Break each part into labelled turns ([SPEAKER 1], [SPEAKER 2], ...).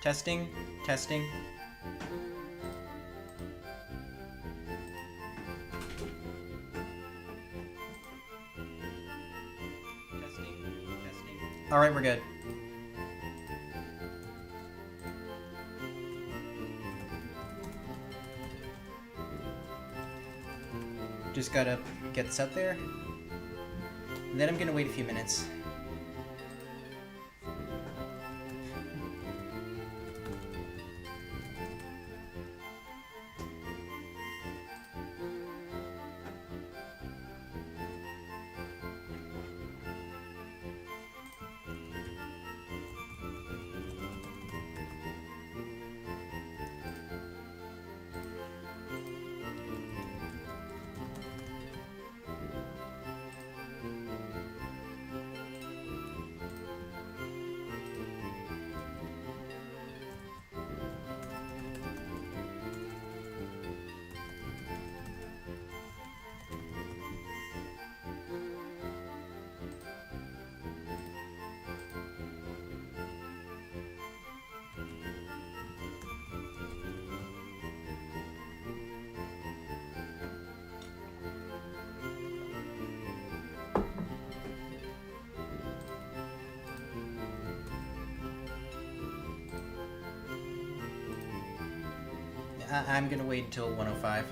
[SPEAKER 1] Testing, testing. Testing, testing. Alright, we're good. Just gotta get this out there. And then I'm gonna wait a few minutes. I'm gonna wait until 105.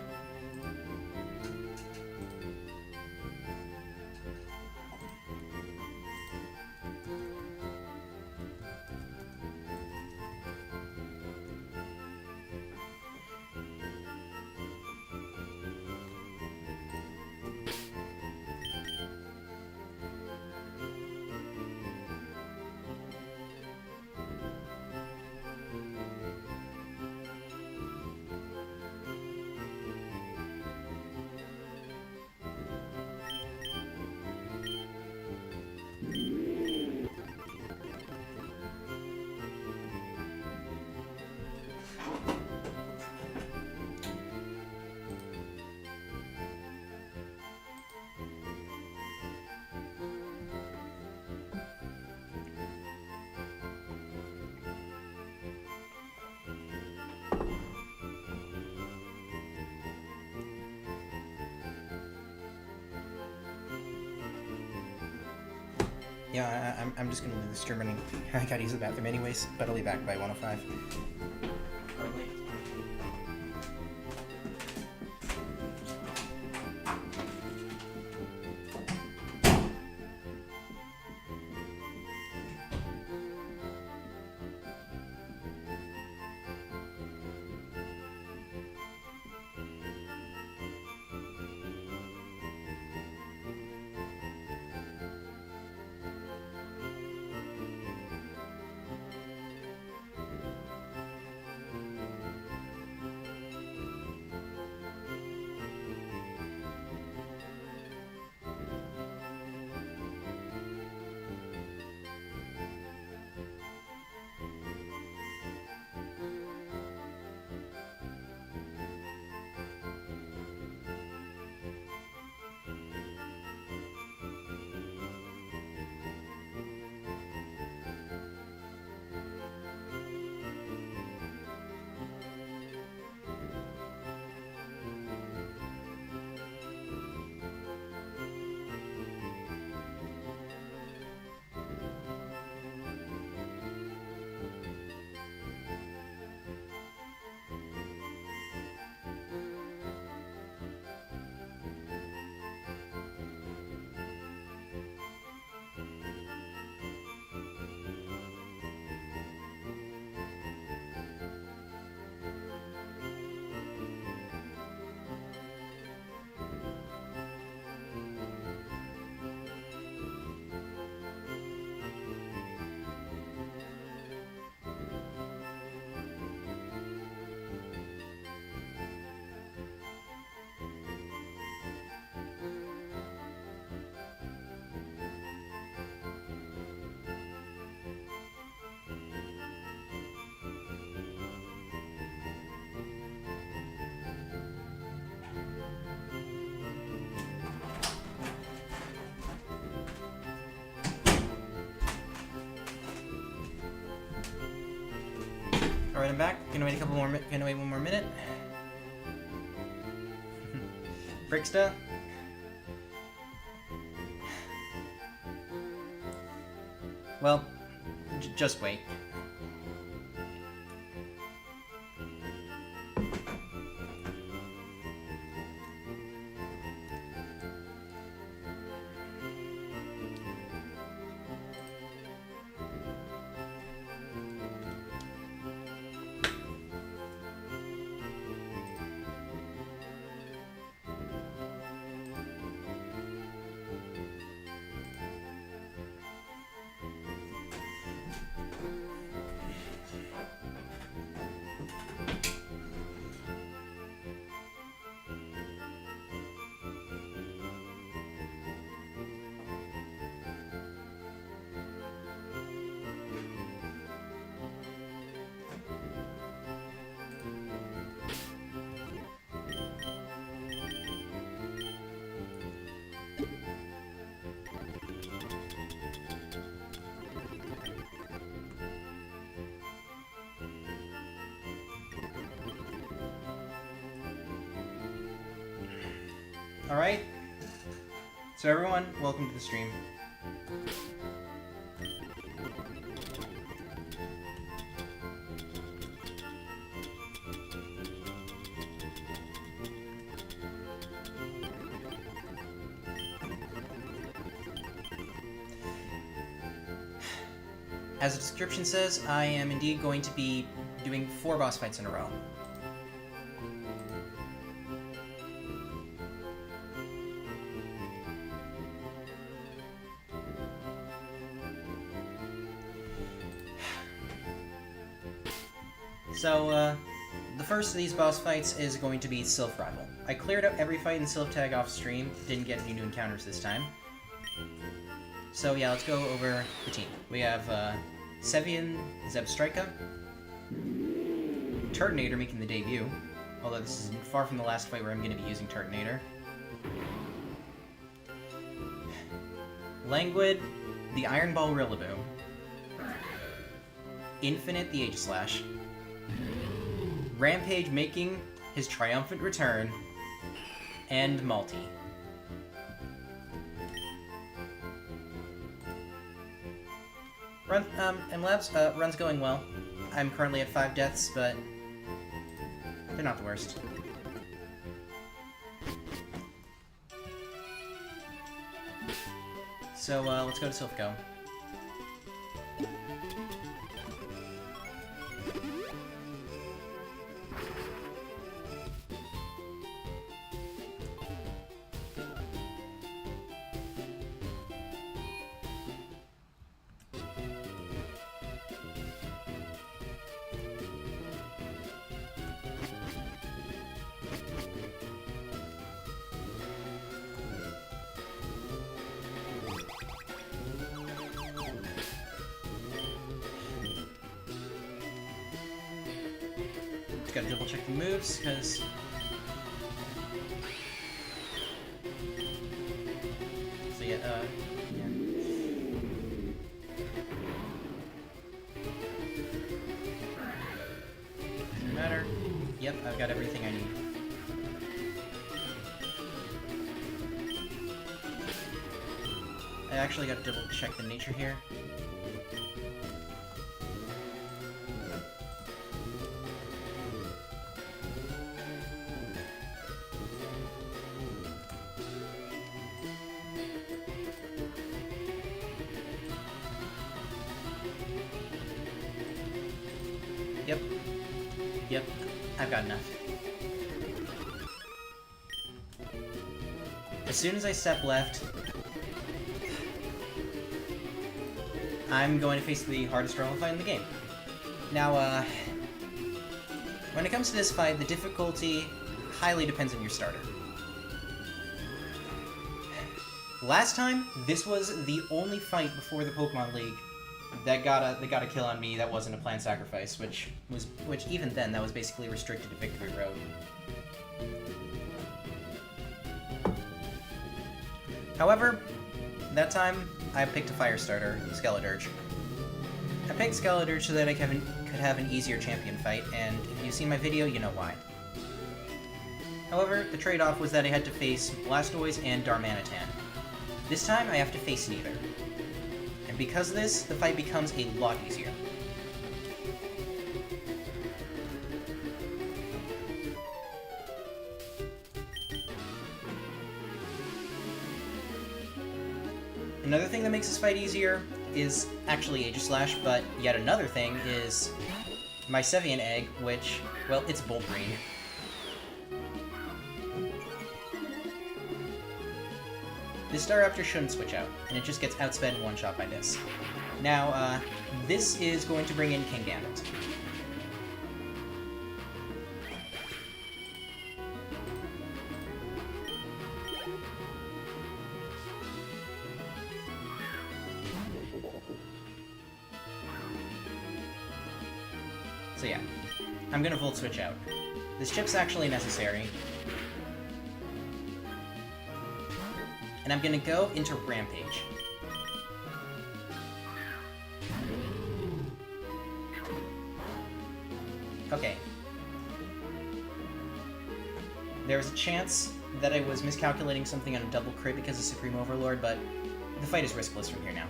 [SPEAKER 1] Yeah, I'm just gonna leave the stream running. I gotta use the bathroom anyways, but I'll be back by 105. Probably. Alright, I'm back. Gonna wait one more minute. Bricksta. Well, just wait. Alright, so everyone, welcome to the stream. As the description says, I am indeed going to be doing 4 boss fights in a row. So, the first of these boss fights is going to be Sylph Rival. I cleared up every fight in Sylph Tag off stream, didn't get any new encounters this time. So yeah, let's go over the team. We have Sevian Zebstrika, Turtonator making the debut, although this is far from the last fight where I'm going to be using Turtonator. Languid, the Iron Ball Rillaboom, Infinite the Aegislash, Rampage making his triumphant return, and Malty. Run's going well. I'm currently at 5 deaths, but they're not the worst. So, let's go to Sylph Go. Just gotta double check the moves, because... So yeah, yeah. Doesn't matter. Yep, I've got everything I need. I actually gotta double check the nature here. Yep, I've got enough. As soon as I step left, I'm going to face the hardest rival fight in the game. Now, when it comes to this fight, the difficulty highly depends on your starter. Last time, this was the only fight before the Pokemon League that got a kill on me that wasn't a planned sacrifice, which even then, that was basically restricted to Victory Road. However, that time, I picked a fire starter, Skeledirge. I picked Skeletor so that I could have an easier champion fight, and if you've seen my video, you know why. However, the trade-off was that I had to face Blastoise and Darmanitan. This time, I have to face neither. And because of this, the fight becomes a lot easier. Another thing that makes this fight easier is actually Aegislash, but yet another thing is my Sevian Egg, which, well, it's Bolt Green. This Staraptor shouldn't switch out, and it just gets outsped in one shot by this. Now, this is going to bring in King Gambit. So yeah, I'm gonna Volt Switch out. This chip's actually necessary. And I'm gonna go into Rampage. Okay. There's a chance that I was miscalculating something on a double crit because of Supreme Overlord, but the fight is riskless from here now.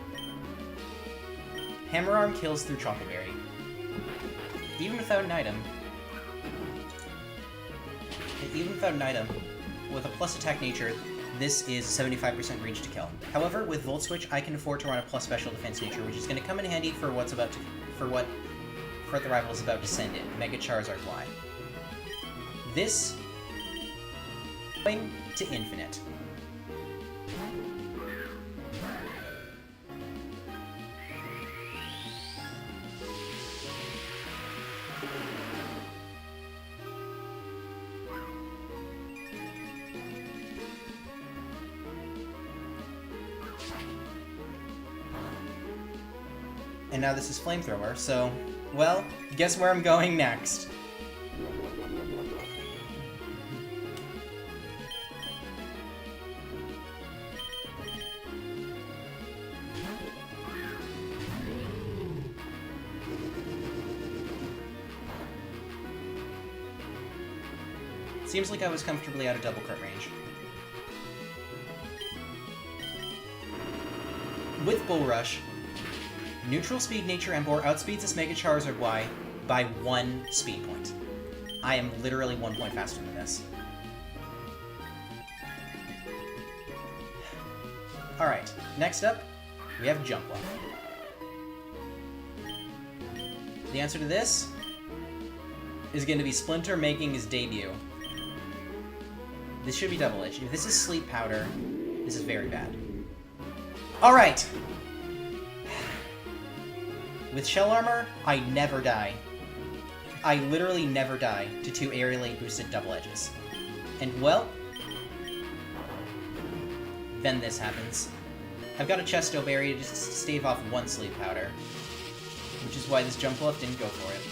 [SPEAKER 1] Hammer Arm kills through Chocolate Berry. Even without an item, with a plus attack nature, this is 75% range to kill. However, with Volt Switch, I can afford to run a plus special defense nature, which is going to come in handy for what the rival is about to send in, Mega Charizard Y. This going to infinite. And now this is Flamethrower, so, well, guess where I'm going next? Seems like I was comfortably out of double crit range. With Bull Rush, Neutral Speed Nature Emboar outspeeds this Mega Charizard Y by 1 speed point. I am literally 1 point faster than this. Alright, next up, we have Jumpluff. The answer to this is going to be Splinter making his debut. This should be Double Edge. If this is Sleep Powder, this is very bad. Alright! With Shell Armor, I never die. I literally never die to 2 aerially boosted Double Edges. And, well, then this happens. I've got a Chesto Berry to just stave off 1 Sleep Powder, which is why this Jumpluff didn't go for it.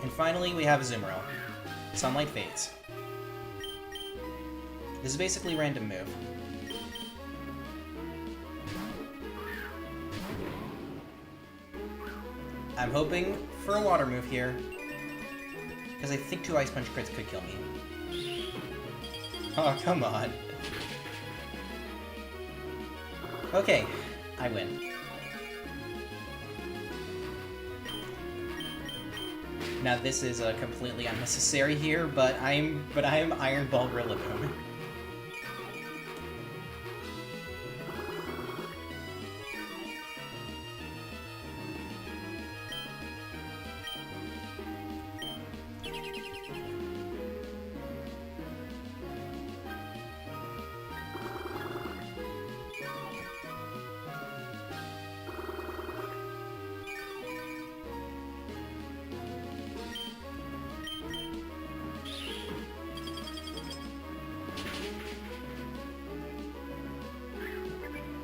[SPEAKER 1] And finally, we have Azumarill. Sunlight Fades. This is basically a random move. I'm hoping for a water move here, because I think 2 Ice Punch crits could kill me. Oh, come on. Okay, I win. Now this is completely unnecessary here, but I'm Iron Ball Rillaboom.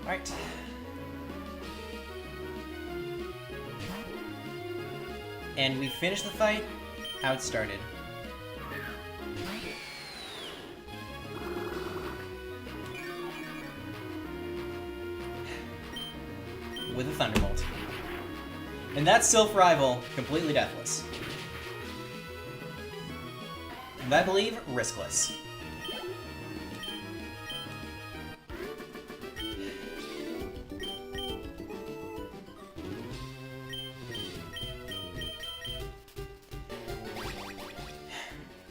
[SPEAKER 1] Alright. And we finished the fight how it started. With a Thunderbolt. And that's Sylph Rival, completely deathless. And I believe, riskless.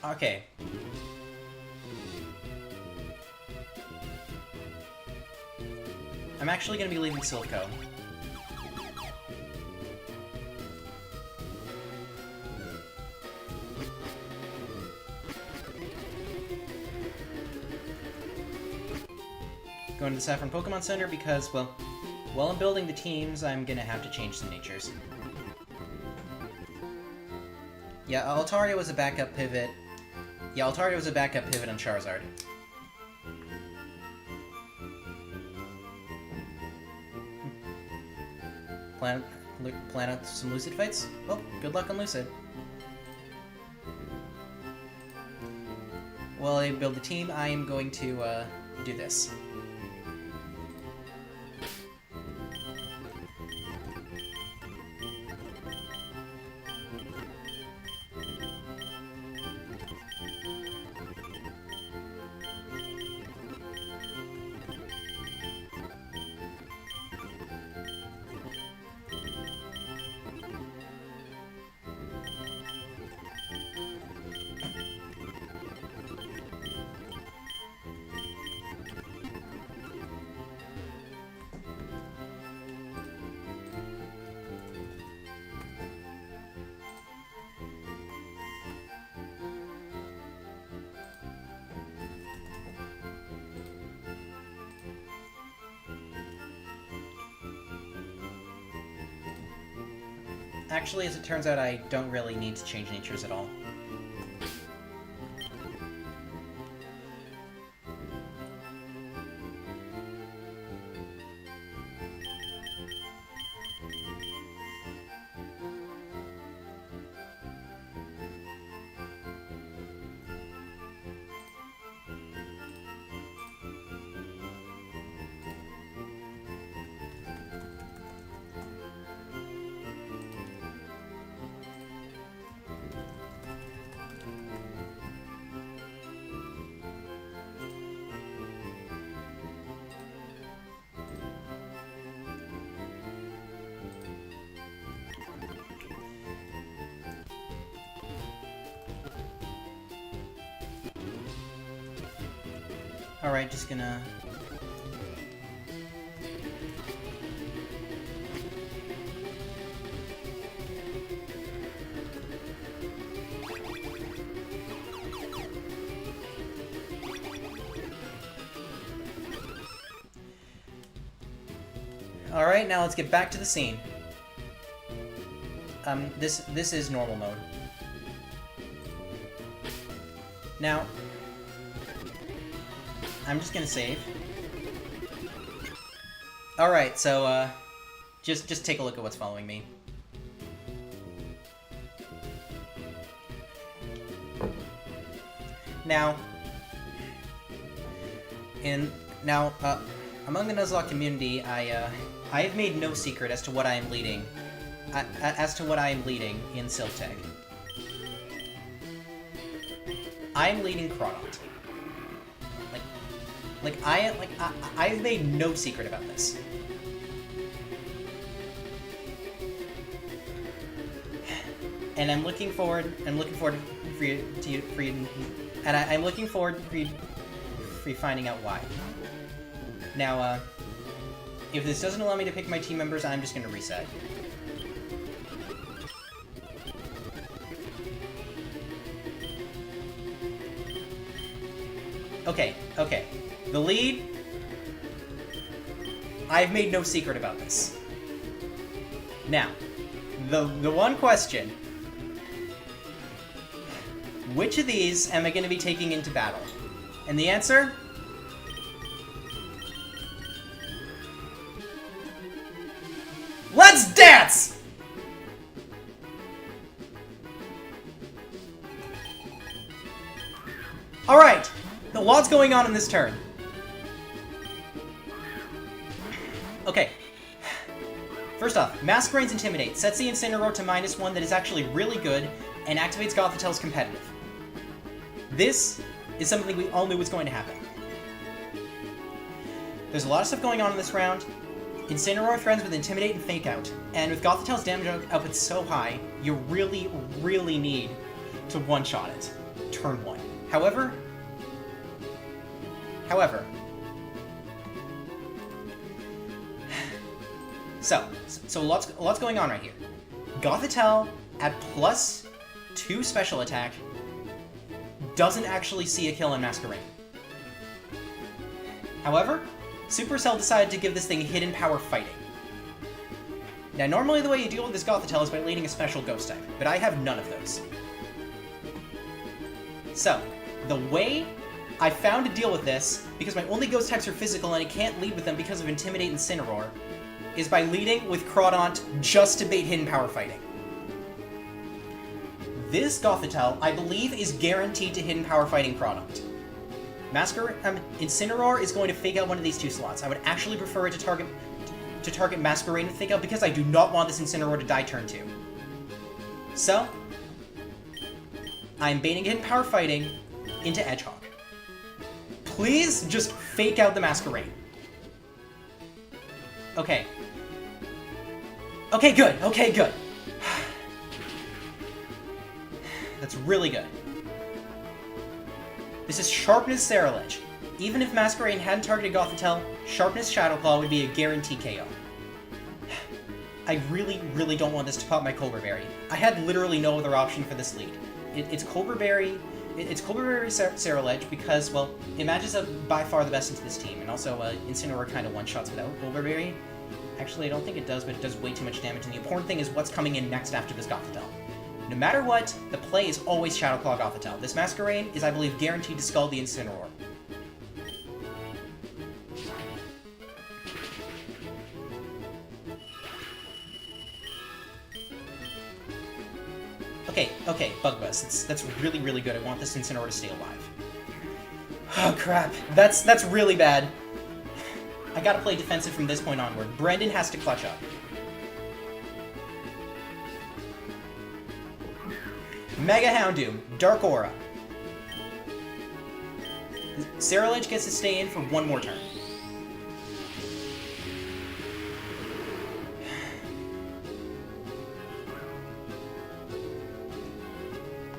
[SPEAKER 1] Okay. I'm actually going to be leaving Silco. Going to the Saffron Pokemon Center because, well, while I'm building the teams, I'm going to have to change some natures. Yeah, Altaria was a backup pivot. Yeah, Altaria was a backup pivot on Charizard. Plan out some Lucid fights? Well, good luck on Lucid. While I build the team, I am going to do this. Actually, as it turns out, I don't really need to change natures at all. Alright, just gonna... Alright, now let's get back to the scene. This is normal mode. Now, I'm just gonna save. Alright, so, just take a look at what's following me. Now, among the Nuzlocke community, I have made no secret as to what I am leading, in Sylph Tag. I am leading Crawdont. I've made no secret about this. And I'm looking forward for you finding out why. Now, if this doesn't allow me to pick my team members, I'm just gonna reset. Okay. The lead... I've made no secret about this. Now, the one question... Which of these am I going to be taking into battle? And the answer? Let's dance! Alright! A lot's going on in this turn. Okay. First off, Masquerade's Intimidate sets the Incineroar to -1 that is actually really good, and activates Gothitel's competitive. This is something we all knew was going to happen. There's a lot of stuff going on in this round. Incineroar threatens with Intimidate and Fake Out, and with Gothitel's damage output so high, you really, really need to one-shot it. Turn 1. However... So lots going on right here. Gothitelle at +2 special attack doesn't actually see a kill on Masquerade. However, Supercell decided to give this thing hidden power fighting. Now, normally the way you deal with this Gothitelle is by leading a special ghost type, but I have none of those. So, the way I found to deal with this, because my only ghost types are physical and I can't lead with them because of Intimidate and Incineroar, is by leading with Crawdaunt just to bait hidden power fighting. This Gothitelle, I believe, is guaranteed to hidden power fighting Crawdaunt. Incineroar is going to fake out one of these 2 slots. I would actually prefer it to target Masquerade and fake out because I do not want this Incineroar to die turn 2. So, I'm baiting hidden power fighting into Edgehog. Please just fake out the Masquerade. Okay. Okay, good. Okay, good. That's really good. This is Sharpness Ceruledge. Even if Masquerade hadn't targeted Gothitelle, Sharpness Shadowclaw would be a guaranteed KO. I really, really don't want this to pop my Cobra Berry. I had literally no other option for this lead. It's Cobra Berry... It's Cobra Berry Ceruledge because, well, it matches up by far the best into this team, and also Incineroar kind of one-shots without Cobra Berry. Actually, I don't think it does, but it does way too much damage, and the important thing is what's coming in next after this Gothitelle. No matter what, the play is always Shadowclaw Gothitelle. This Masquerade is, I believe, guaranteed to skull the Incineroar. Okay, Bug Buzz. That's really, really good. I want this Incineroar to stay alive. Oh, crap. That's really bad. I gotta play defensive from this point onward. Brendan has to clutch up. Mega Houndoom, Dark Aura. Ceruledge gets to stay in for 1 more turn.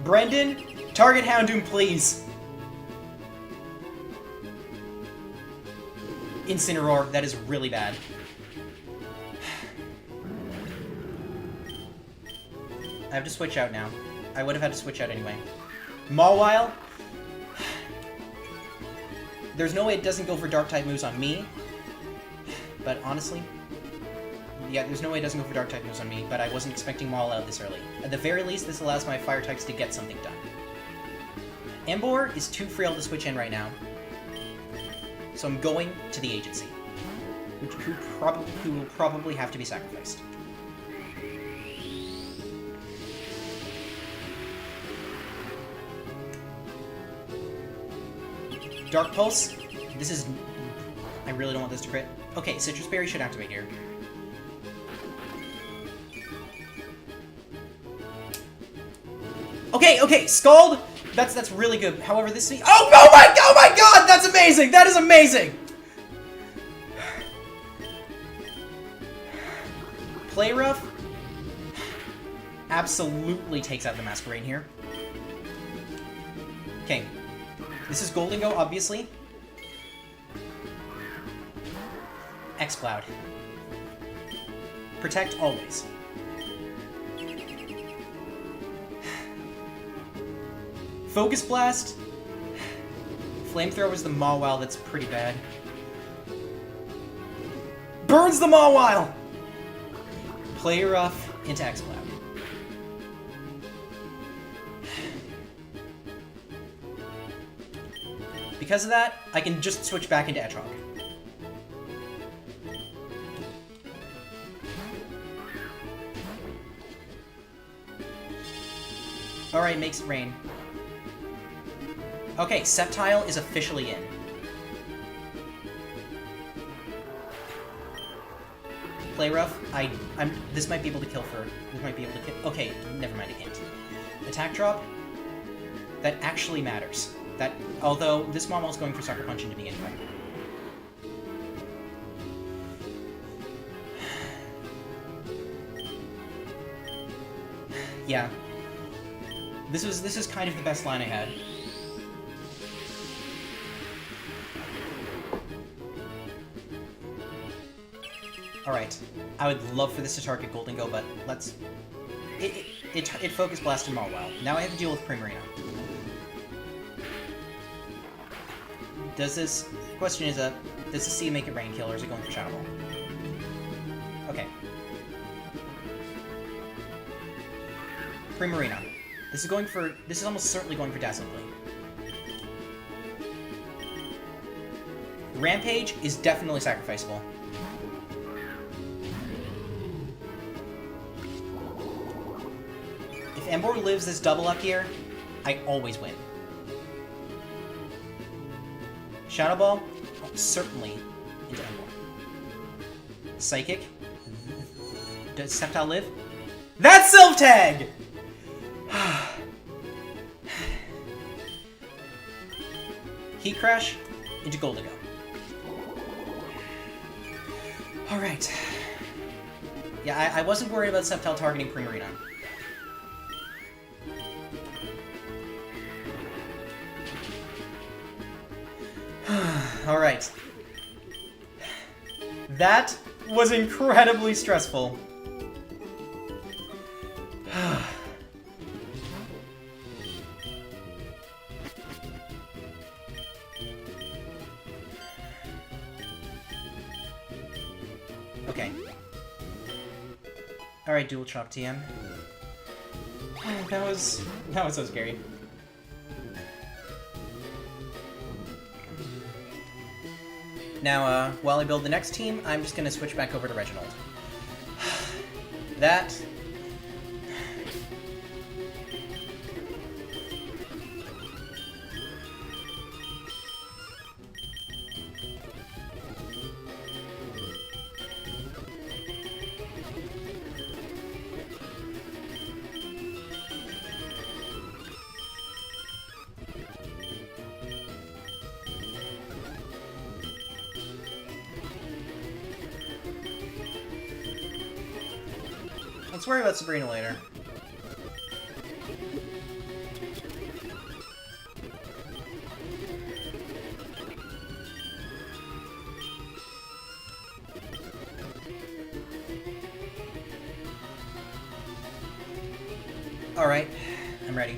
[SPEAKER 1] Brendan, target Houndoom, please. Incineroar, that is really bad. I have to switch out now. I would have had to switch out anyway. Mawile. There's no way it doesn't go for Dark-type moves on me. But honestly... Yeah, there's no way it doesn't go for Dark-type moves on me, but I wasn't expecting Mawile out this early. At the very least, this allows my Fire types to get something done. Emboar is too frail to switch in right now. So I'm going to the Agency. Who will probably have to be sacrificed. Dark Pulse. This is... I really don't want this to crit. Okay, Citrus Berry should activate here. Okay, Scald! That's really good. However, this... Oh my god! That's amazing! That is amazing! Play Rough absolutely takes out the Masquerade here. Okay. This is Golden Go, obviously. X-Cloud. Protect always. Focus Blast. Flamethrower is the Mawile, that's pretty bad. Burns the Mawile! Play Rough into X-Cloud. Because of that, I can just switch back into Hedgehog. Alright, makes it rain. Okay, Sceptile is officially in. Play rough. This might be able to kill for. This might be able to kill. Okay, never mind. It can't. Attack drop. That actually matters. That although this Momo is going for Sucker Punch into me anyway. Yeah. This is kind of the best line I had. Alright. I would love for this to target Golden Go, but let's... It Focus Blasted Maul well. Now I have to deal with Primarina. Does this... The question is, does the C make it Rain Kill, or is it going for Shadow Ball? Okay. Primarina. This is almost certainly going for Dazzling Gleam. Rampage is definitely sacrificeable. If Emboar lives this double up here, I always win. Shadow Ball, oh, certainly into Emboar. Psychic. Does Sceptile live? That's Silph Tag! Heat Crash into Goldigo. Alright. Yeah, I wasn't worried about Sceptile targeting Primarina. Alright. That was incredibly stressful. Okay. Alright, Dual Chop TM. That was so scary. Now, while I build the next team, I'm just gonna switch back over to Reginald. That... Let's worry about Sabrina later. Alright, I'm ready.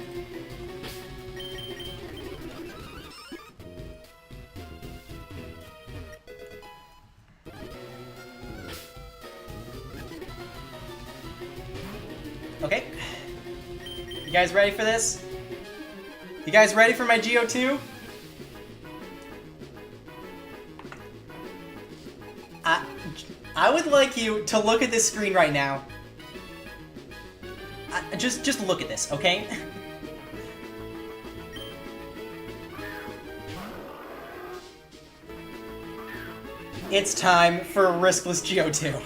[SPEAKER 1] Okay. You guys ready for this? You guys ready for my GO2? I would like you to look at this screen right now. Just look at this, okay? It's time for a riskless GO2.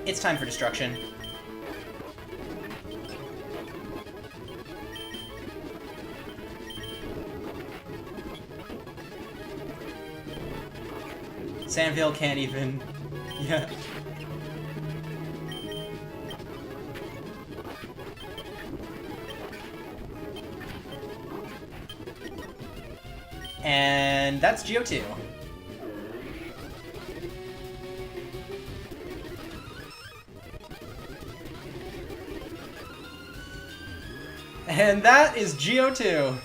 [SPEAKER 1] It's time for destruction. Sandville can't even... Yeah. And that's GO2. And that is GO2.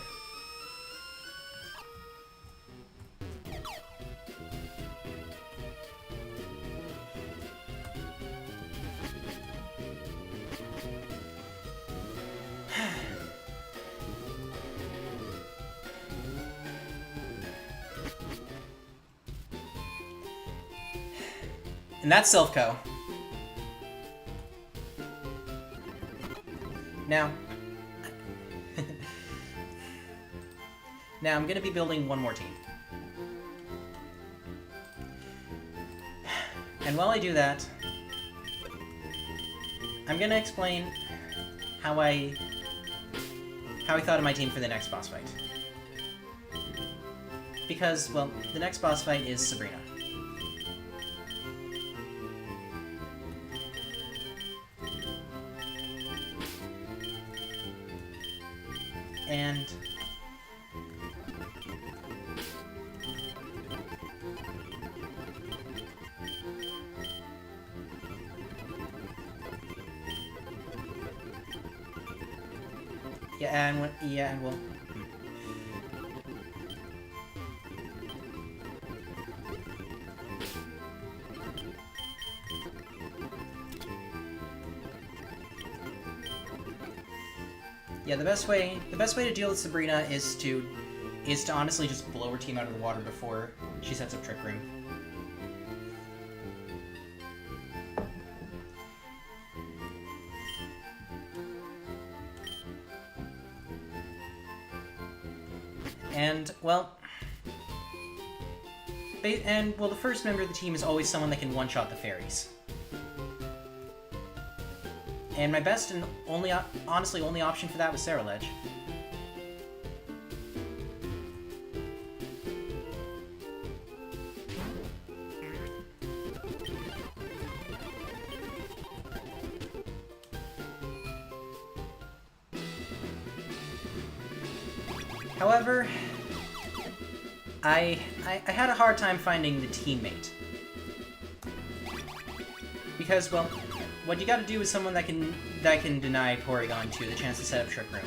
[SPEAKER 1] And that's Silphco. Now... now I'm gonna be building one more team. And while I do that, I'm gonna explain how I thought of my team for the next boss fight. Because, well, the next boss fight is Sabrina. And... yeah, and well... Yeah, the best way to deal with Sabrina is to honestly just blow her team out of the water before she sets up Trick Room. And, well... the first member of the team is always someone that can one-shot the fairies. And my best and honestly only option for that was Sarah Ledge. However, I had a hard time finding the teammate. Because, well, what you gotta do is someone that can deny Porygon 2 the chance to set up Trick Room.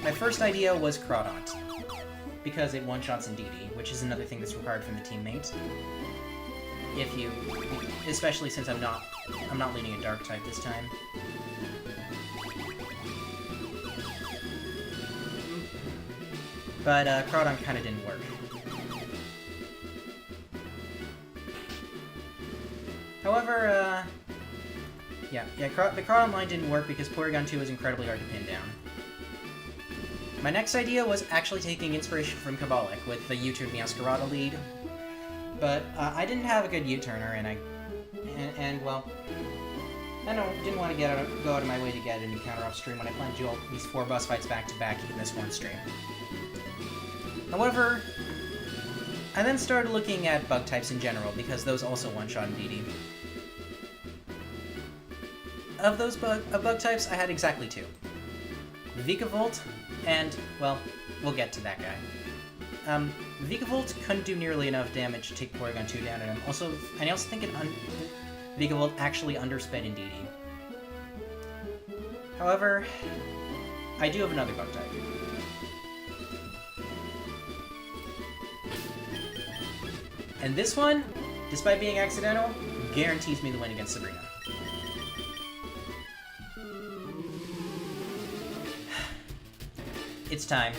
[SPEAKER 1] My first idea was Crawdont, because it one-shots Indeedee, which is another thing that's required from the teammate. Especially since I'm not leaning a Dark type this time. But Crawdont kind of didn't work. However, the Crawdont line didn't work because Porygon 2 is incredibly hard to pin down. My next idea was actually taking inspiration from Kabalik with the U-turn Meowscarada lead, but I didn't have a good U-turner, and well, I didn't want to go out of my way to get a new counter off stream when I planned to do all these 4 boss fights back to back in this one stream. However, I then started looking at bug types in general, because those also one-shot Indeedee. Of those bug types, I had exactly 2. Vikavolt, and, well, we'll get to that guy. Vikavolt couldn't do nearly enough damage to take Porygon 2 down, and I also think Vikavolt actually undersped Indeedee. However, I do have another bug type. And this one, despite being accidental, guarantees me the win against Sabrina. It's time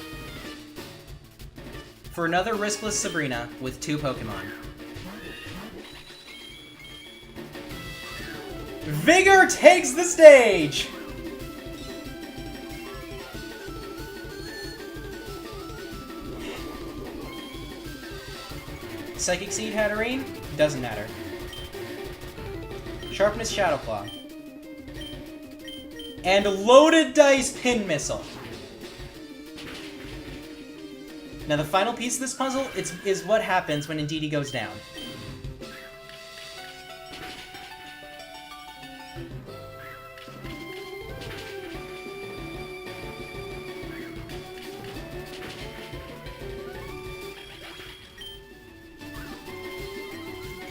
[SPEAKER 1] for another riskless Sabrina with 2 Pokemon. Vigor takes the stage! Psychic Seed Hatterene? Doesn't matter. Sharpness Shadow Claw. And Loaded Dice Pin Missile. Now the final piece of this puzzle is what happens when Indeedee goes down.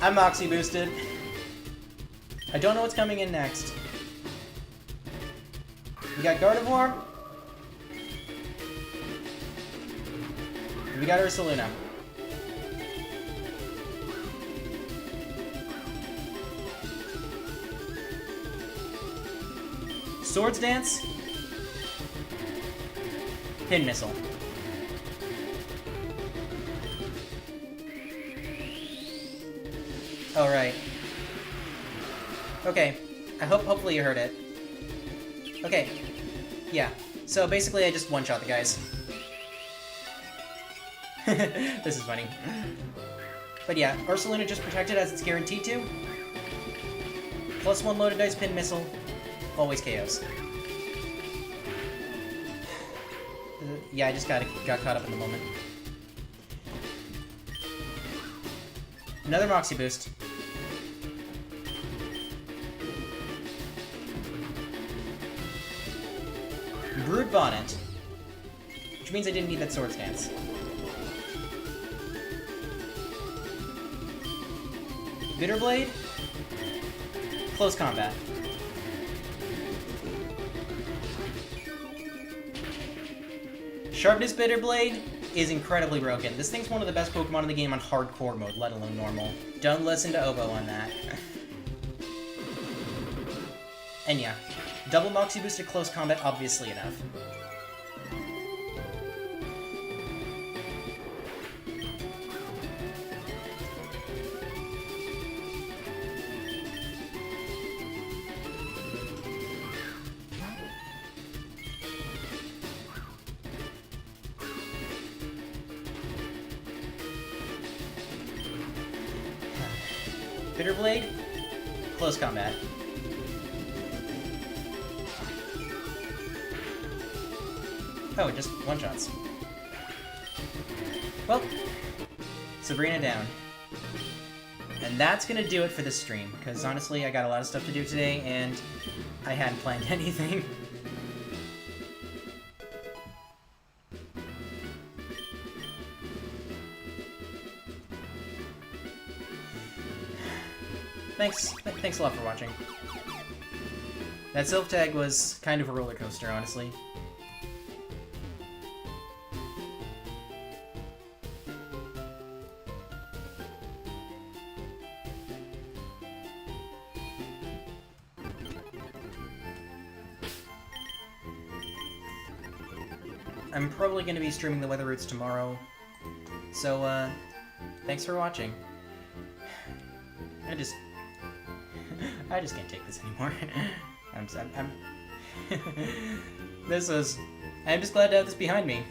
[SPEAKER 1] I'm Moxie boosted. I don't know what's coming in next. We got Gardevoir. We got Ursaluna. Swords Dance. Pin Missile. Oh, right. Okay. Hopefully you heard it. Okay. Yeah. So basically I just one-shot the guys. This is funny. But yeah, Ursaluna just protected as it's guaranteed to. +1 loaded dice pin missile. Always KOs. Yeah, I just got caught up in the moment. Another Moxie boost. Brood Bonnet. Which means I didn't need that Sword Stance. Bitterblade? Close combat. Sharpness Bitterblade is incredibly broken. This thing's one of the best Pokemon in the game on hardcore mode, let alone normal. Don't listen to Obo on that. And yeah, double Moxie Boost at close combat, obviously enough. Bitterblade, close combat. Oh, just one-shots. Well, Sabrina down. And that's gonna do it for this stream, because honestly, I got a lot of stuff to do today, and I hadn't planned anything. Thanks a lot for watching. That Silph tag was kind of a roller coaster, honestly. I'm probably going to be streaming the Weather Roots tomorrow, so, thanks for watching. I just can't take this anymore. I'm just glad to have this behind me.